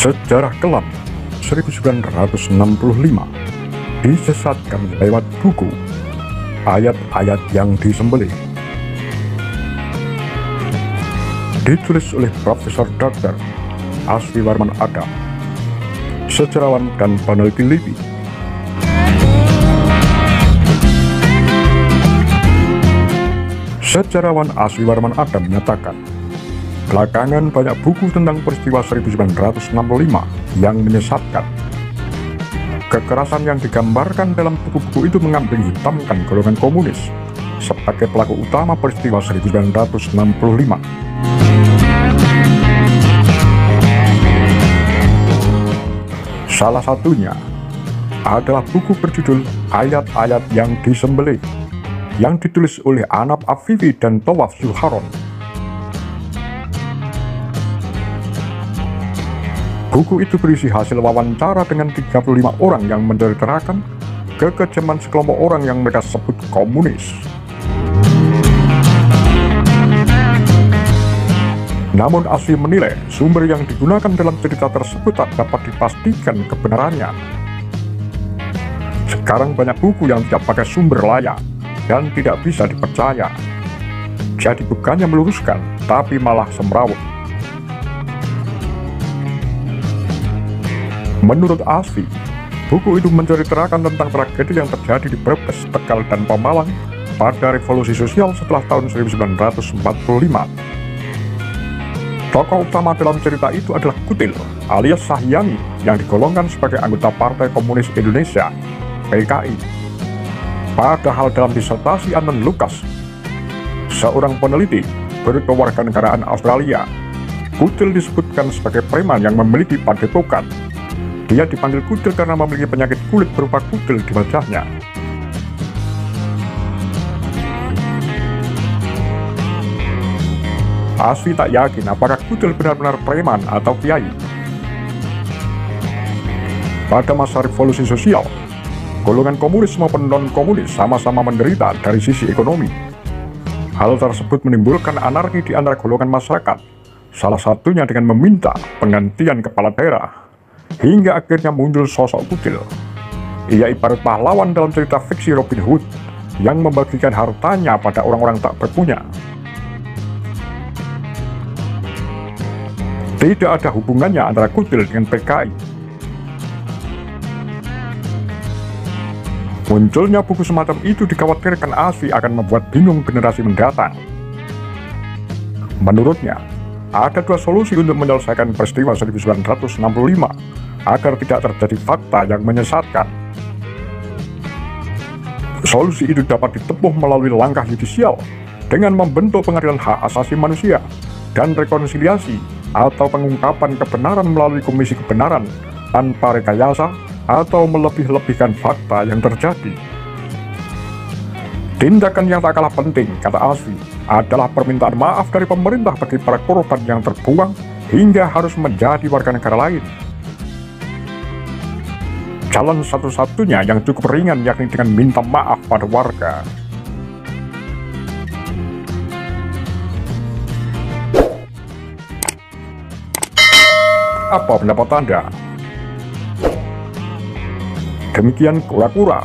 Sejarah kelam 1965 disesatkan lewat buku Ayat-ayat yang disembelih, ditulis oleh Profesor Dr. Asfi Warman Adam, sejarawan dan peneliti LIPI. Sejarawan Asfi Warman Adam menyatakan, belakangan banyak buku tentang peristiwa 1965 yang menyesatkan. Kekerasan yang digambarkan dalam buku-buku itu mengambing hitamkan golongan komunis sebagai pelaku utama peristiwa 1965. Salah satunya adalah buku berjudul Ayat-ayat yang disembelih yang ditulis oleh Anab Afifi dan Tawaf Zulharon. Buku itu berisi hasil wawancara dengan 35 orang yang menceritakan kekejaman sekelompok orang yang mereka sebut komunis. Namun Asfi menilai sumber yang digunakan dalam cerita tersebut tak dapat dipastikan kebenarannya. Sekarang banyak buku yang tidak pakai sumber layak dan tidak bisa dipercaya. Jadi bukannya meluruskan, tapi malah semrawut. Menurut Asfi, buku itu menceritakan tentang tragedi yang terjadi di Brebes, Tegal, dan Pemalang pada revolusi sosial setelah tahun 1945. Tokoh utama dalam cerita itu adalah Kutil alias Sahyangi yang digolongkan sebagai anggota Partai Komunis Indonesia (PKI). Padahal dalam disertasi Anton Lucas, seorang peneliti berkewarganegaraan Australia, Kutil disebutkan sebagai preman yang memiliki padepokan. Dia dipanggil Kutil karena memiliki penyakit kulit berupa kutil di wajahnya. Asfi tak yakin apakah Kutil benar-benar preman atau kiai. Pada masa revolusi sosial, golongan komunis maupun non-komunis sama-sama menderita dari sisi ekonomi. Hal tersebut menimbulkan anarki di antara golongan masyarakat, salah satunya dengan meminta penggantian kepala daerah. Hingga akhirnya muncul sosok Kutil. Ia ibarat pahlawan dalam cerita fiksi Robin Hood yang membagikan hartanya pada orang-orang tak berpunya. Tidak ada hubungannya antara Kutil dengan PKI. Munculnya buku semacam itu dikhawatirkan Asfi akan membuat bingung generasi mendatang. Menurutnya, ada dua solusi untuk menyelesaikan peristiwa 1965 agar tidak terjadi fakta yang menyesatkan. Solusi itu dapat ditempuh melalui langkah yudisial dengan membentuk pengadilan hak asasi manusia dan rekonsiliasi atau pengungkapan kebenaran melalui komisi kebenaran tanpa rekayasa atau melebih-lebihkan fakta yang terjadi. Tindakan yang tak kalah penting, kata Asfi, adalah permintaan maaf dari pemerintah bagi para korban yang terbuang hingga harus menjadi warga negara lain. Jalan satu-satunya yang cukup ringan yakni dengan minta maaf pada warga. Apa pendapat Anda? Demikian kura-kura,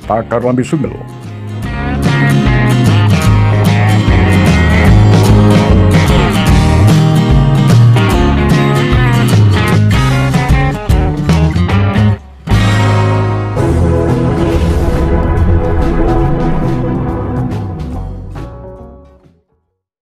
tagar lambe sumel.